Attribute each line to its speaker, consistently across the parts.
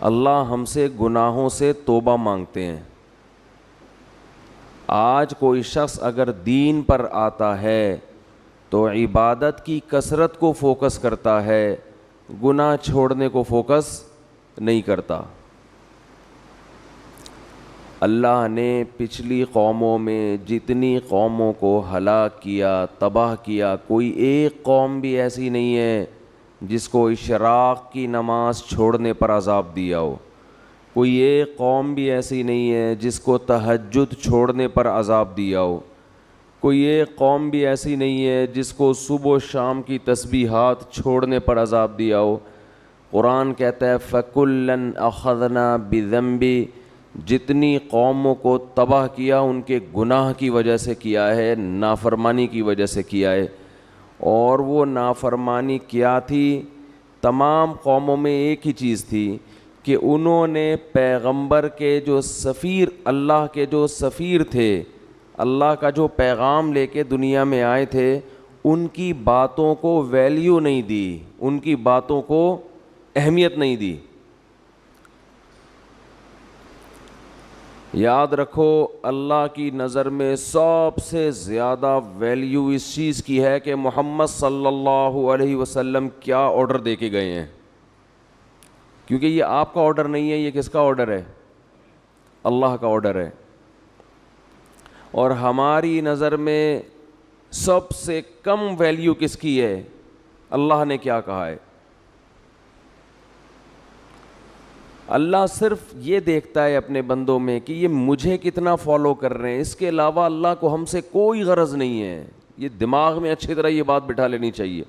Speaker 1: اللہ ہم سے گناہوں سے توبہ مانگتے ہیں. آج کوئی شخص اگر دین پر آتا ہے تو عبادت کی کثرت کو فوکس کرتا ہے, گناہ چھوڑنے کو فوکس نہیں کرتا. اللہ نے پچھلی قوموں میں جتنی قوموں کو ہلاک کیا, تباہ کیا, کوئی ایک قوم بھی ایسی نہیں ہے جس کو اشراق کی نماز چھوڑنے پر عذاب دیا ہو. کوئی ایک قوم بھی ایسی نہیں ہے جس کو تہجد چھوڑنے پر عذاب دیا ہو. کوئی ایک قوم بھی ایسی نہیں ہے جس کو صبح و شام کی تسبیحات چھوڑنے پر عذاب دیا ہو. قرآن کہتا ہے فَكُلًّا أَخَذْنَا بِذَنْبِ, جتنی قوموں کو تباہ کیا ان کے گناہ کی وجہ سے کیا ہے, نافرمانی کی وجہ سے کیا ہے. اور وہ نافرمانی کیا تھی؟ تمام قوموں میں ایک ہی چیز تھی کہ انہوں نے پیغمبر کے جو سفیر, اللہ کے جو سفیر تھے, اللہ کا جو پیغام لے کے دنیا میں آئے تھے, ان کی باتوں کو ویلیو نہیں دی, ان کی باتوں کو اہمیت نہیں دی. یاد رکھو اللہ کی نظر میں سب سے زیادہ ویلیو اس چیز کی ہے کہ محمد صلی اللہ علیہ وسلم کیا آرڈر دے کے گئے ہیں, کیونکہ یہ آپ کا آرڈر نہیں ہے, یہ کس کا آرڈر ہے؟ اللہ کا آرڈر ہے. اور ہماری نظر میں سب سے کم ویلیو کس کی ہے؟ اللہ نے کیا کہا ہے. اللہ صرف یہ دیکھتا ہے اپنے بندوں میں کہ یہ مجھے کتنا فالو کر رہے ہیں, اس کے علاوہ اللہ کو ہم سے کوئی غرض نہیں ہے. یہ دماغ میں اچھی طرح یہ بات بٹھا لینی چاہیے.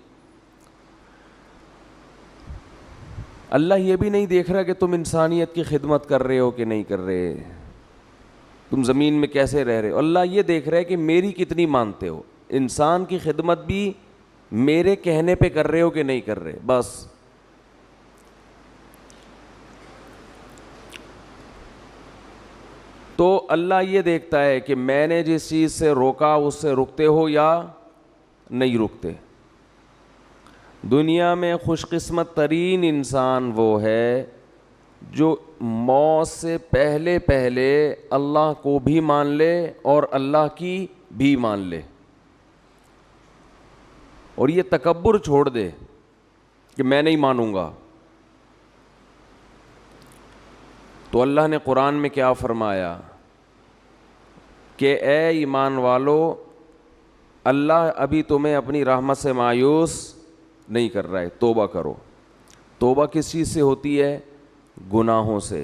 Speaker 1: اللہ یہ بھی نہیں دیکھ رہا کہ تم انسانیت کی خدمت کر رہے ہو کہ نہیں کر رہے, تم زمین میں کیسے رہ رہے ہو. اللہ یہ دیکھ رہا ہے کہ میری کتنی مانتے ہو, انسان کی خدمت بھی میرے کہنے پہ کر رہے ہو کہ نہیں کر رہے. بس تو اللہ یہ دیکھتا ہے کہ میں نے جس چیز سے روکا اس سے رکتے ہو یا نہیں رکتے. دنیا میں خوش قسمت ترین انسان وہ ہے جو موت سے پہلے پہلے اللہ کو بھی مان لے اور اللہ کی بھی مان لے, اور یہ تکبر چھوڑ دے کہ میں نہیں مانوں گا. تو اللہ نے قرآن میں کیا فرمایا کہ اے ایمان والو, اللہ ابھی تمہیں اپنی رحمت سے مایوس نہیں کر رہا ہے, توبہ کرو. توبہ کس چیز سے ہوتی ہے؟ گناہوں سے.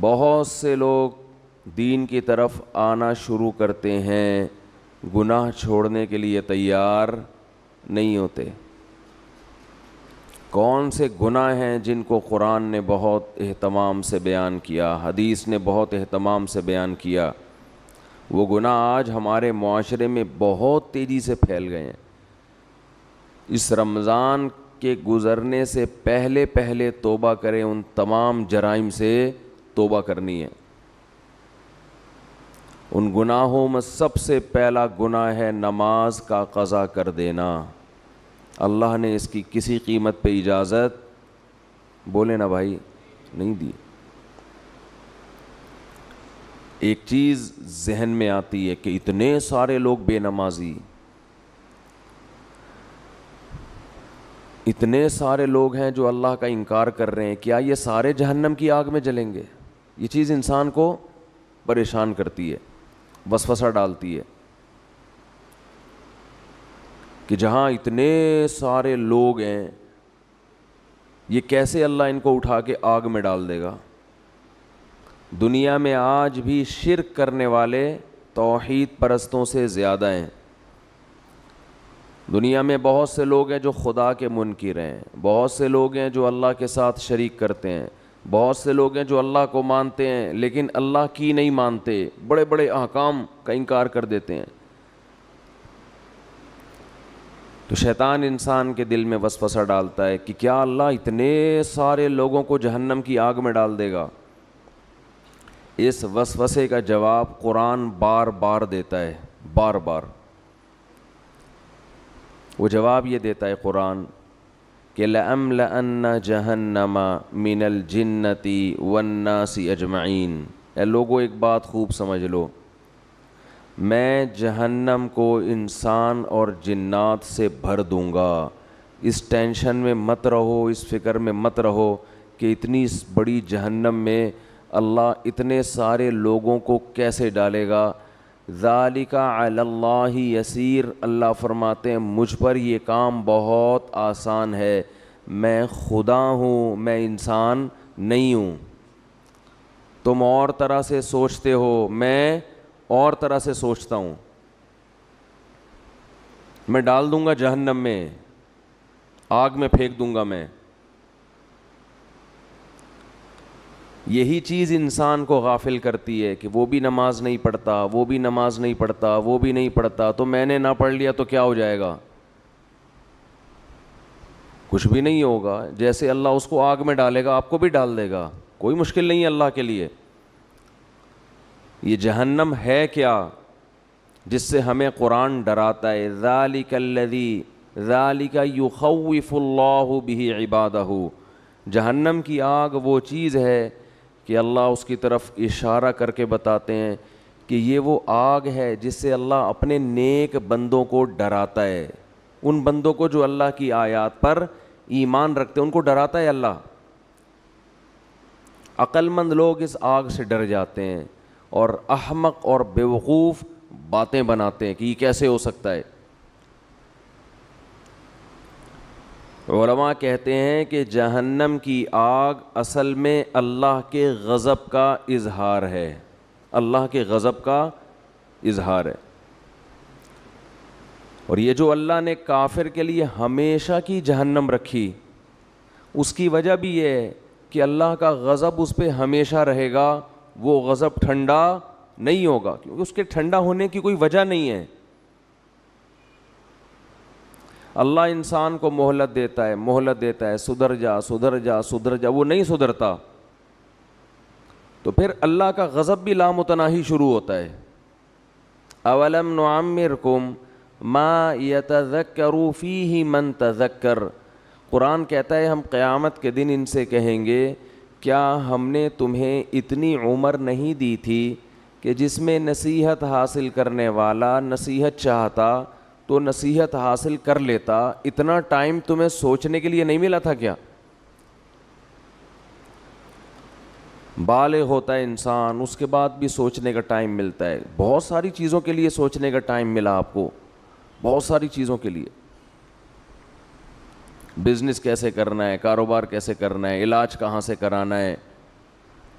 Speaker 1: بہت سے لوگ دین کی طرف آنا شروع کرتے ہیں, گناہ چھوڑنے کے لیے تیار نہیں ہوتے. کون سے گناہ ہیں جن کو قرآن نے بہت اہتمام سے بیان کیا, حدیث نے بہت اہتمام سے بیان کیا؟ وہ گناہ آج ہمارے معاشرے میں بہت تیزی سے پھیل گئے ہیں. اس رمضان کے گزرنے سے پہلے پہلے توبہ کریں, ان تمام جرائم سے توبہ کرنی ہے. ان گناہوں میں سب سے پہلا گناہ ہے نماز کا قضا کر دینا. اللہ نے اس کی کسی قیمت پہ اجازت, بولے نا بھائی, نہیں دی. ایک چیز ذہن میں آتی ہے کہ اتنے سارے لوگ بے نمازی, اتنے سارے لوگ ہیں جو اللہ کا انکار کر رہے ہیں, کیا یہ سارے جہنم کی آگ میں جلیں گے؟ یہ چیز انسان کو پریشان کرتی ہے, وسوسہ ڈالتی ہے کہ جہاں اتنے سارے لوگ ہیں یہ کیسے اللہ ان کو اٹھا کے آگ میں ڈال دے گا. دنیا میں آج بھی شرک کرنے والے توحید پرستوں سے زیادہ ہیں. دنیا میں بہت سے لوگ ہیں جو خدا کے منکر ہیں, بہت سے لوگ ہیں جو اللہ کے ساتھ شریک کرتے ہیں, بہت سے لوگ ہیں جو اللہ کو مانتے ہیں لیکن اللہ کی نہیں مانتے, بڑے بڑے احکام کا انکار کر دیتے ہیں. تو شیطان انسان کے دل میں وسوسہ ڈالتا ہے کہ کیا اللہ اتنے سارے لوگوں کو جہنم کی آگ میں ڈال دے گا. اس وسوسے کا جواب قرآن بار بار دیتا ہے, بار بار. وہ جواب یہ دیتا ہے قرآن کہ لَأَمْلَأَنَّ جَهَنَّمَ مِنَ الْجِنَّةِ وَالنَّاسِ أَجْمَعِينَ۔ اے لوگوں ایک بات خوب سمجھ لو، میں جہنم کو انسان اور جنات سے بھر دوں گا۔ اس ٹینشن میں مت رہو، اس فکر میں مت رہو کہ اتنی بڑی جہنم میں اللہ اتنے سارے لوگوں کو کیسے ڈالے گا۔ ذالک علی اللہ یسیر، اللہ فرماتے ہیں مجھ پر یہ کام بہت آسان ہے، میں خدا ہوں، میں انسان نہیں ہوں۔ تم اور طرح سے سوچتے ہو، میں اور طرح سے سوچتا ہوں۔ میں ڈال دوں گا جہنم میں، آگ میں پھینک دوں گا میں۔ یہی چیز انسان کو غافل کرتی ہے کہ وہ بھی نماز نہیں پڑھتا، وہ بھی نماز نہیں پڑھتا، وہ بھی نہیں پڑھتا، تو میں نے نہ پڑھ لیا تو کیا ہو جائے گا؟ کچھ بھی نہیں ہوگا۔ جیسے اللہ اس کو آگ میں ڈالے گا آپ کو بھی ڈال دے گا، کوئی مشکل نہیں ہے اللہ کے لیے۔ یہ جہنم ہے کیا جس سے ہمیں قرآن ڈراتا ہے؟ ذالک الذی، ذالک یخوف اللہ بہ عبادہ۔ جہنم کی آگ وہ چیز ہے کہ اللہ اس کی طرف اشارہ کر کے بتاتے ہیں کہ یہ وہ آگ ہے جس سے اللہ اپنے نیک بندوں کو ڈراتا ہے۔ ان بندوں کو جو اللہ کی آیات پر ایمان رکھتے ہیں ان کو ڈراتا ہے اللہ۔ عقل مند لوگ اس آگ سے ڈر جاتے ہیں اور احمق اور بیوقوف باتیں بناتے ہیں کہ یہ کیسے ہو سکتا ہے۔ علماء کہتے ہیں کہ جہنم کی آگ اصل میں اللہ کے غضب کا اظہار ہے، اللہ کے غضب کا اظہار ہے۔ اور یہ جو اللہ نے کافر کے لیے ہمیشہ کی جہنم رکھی، اس کی وجہ بھی یہ ہے کہ اللہ کا غضب اس پہ ہمیشہ رہے گا، وہ غضب ٹھنڈا نہیں ہوگا، کیونکہ اس کے ٹھنڈا ہونے کی کوئی وجہ نہیں ہے۔ اللہ انسان کو مہلت دیتا ہے، مہلت دیتا ہے، سدھر جا سدھر جا سدھر جا، وہ نہیں سدھرتا، تو پھر اللہ کا غضب بھی لامتناہی شروع ہوتا ہے۔ اولم نعمرکم ما یتذکر فیہ من تذکر، قرآن کہتا ہے ہم قیامت کے دن ان سے کہیں گے کیا ہم نے تمہیں اتنی عمر نہیں دی تھی کہ جس میں نصیحت حاصل کرنے والا نصیحت چاہتا تو نصیحت حاصل کر لیتا، اتنا ٹائم تمہیں سوچنے کے لیے نہیں ملا تھا کیا؟ بالغ ہوتا ہے انسان، اس کے بعد بھی سوچنے کا ٹائم ملتا ہے، بہت ساری چیزوں کے لیے سوچنے کا ٹائم ملا آپ کو، بہت ساری چیزوں کے لیے، بزنس کیسے کرنا ہے، کاروبار کیسے کرنا ہے، علاج کہاں سے کرانا ہے،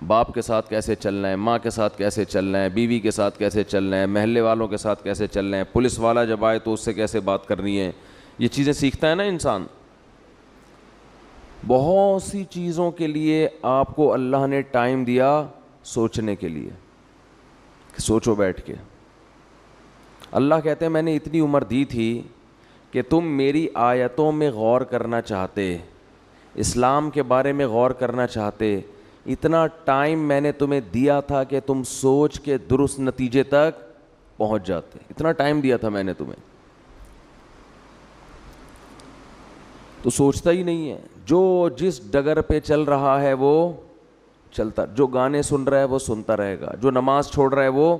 Speaker 1: باپ کے ساتھ کیسے چلنا ہے، ماں کے ساتھ کیسے چلنا ہے، بیوی کے ساتھ کیسے چلنا ہے، محلے والوں کے ساتھ کیسے چلنا ہے، پولیس والا جب آئے تو اس سے کیسے بات کرنی ہے، یہ چیزیں سیکھتا ہے نا انسان۔ بہت سی چیزوں کے لیے آپ کو اللہ نے ٹائم دیا سوچنے کے لیے، کہ سوچو بیٹھ کے۔ اللہ کہتے ہیں میں نے اتنی عمر دی تھی کہ تم میری آیتوں میں غور کرنا چاہتے، اسلام کے بارے میں غور کرنا چاہتے، اتنا ٹائم میں نے تمہیں دیا تھا کہ تم سوچ کے درست نتیجے تک پہنچ جاتے، اتنا ٹائم دیا تھا میں نے تمہیں، تو سوچتا ہی نہیں ہے۔ جو جس ڈگر پہ چل رہا ہے وہ چلتا، جو گانے سن رہا ہے وہ سنتا رہے گا، جو نماز چھوڑ رہا ہے وہ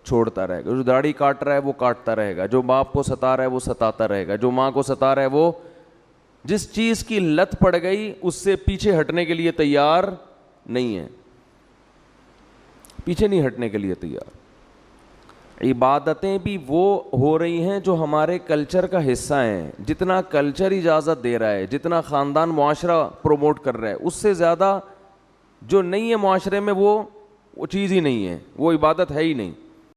Speaker 1: چھوڑتا رہے گا، جو داڑھی کاٹ رہا ہے وہ کاٹتا رہے گا، جو باپ کو ستا رہا ہے وہ ستاتا رہے گا، جو ماں کو ستا رہا ہے وہ، جس چیز کی لت پڑ گئی اس سے پیچھے ہٹنے کے لیے تیار نہیں ہے، پیچھے نہیں ہٹنے کے لیے تیار۔ عبادتیں بھی وہ ہو رہی ہیں جو ہمارے کلچر کا حصہ ہیں، جتنا کلچر اجازت دے رہا ہے، جتنا خاندان معاشرہ پروموٹ کر رہا ہے، اس سے زیادہ جو نہیں ہے معاشرے میں وہ چیز ہی نہیں ہے، وہ عبادت ہے ہی نہیں۔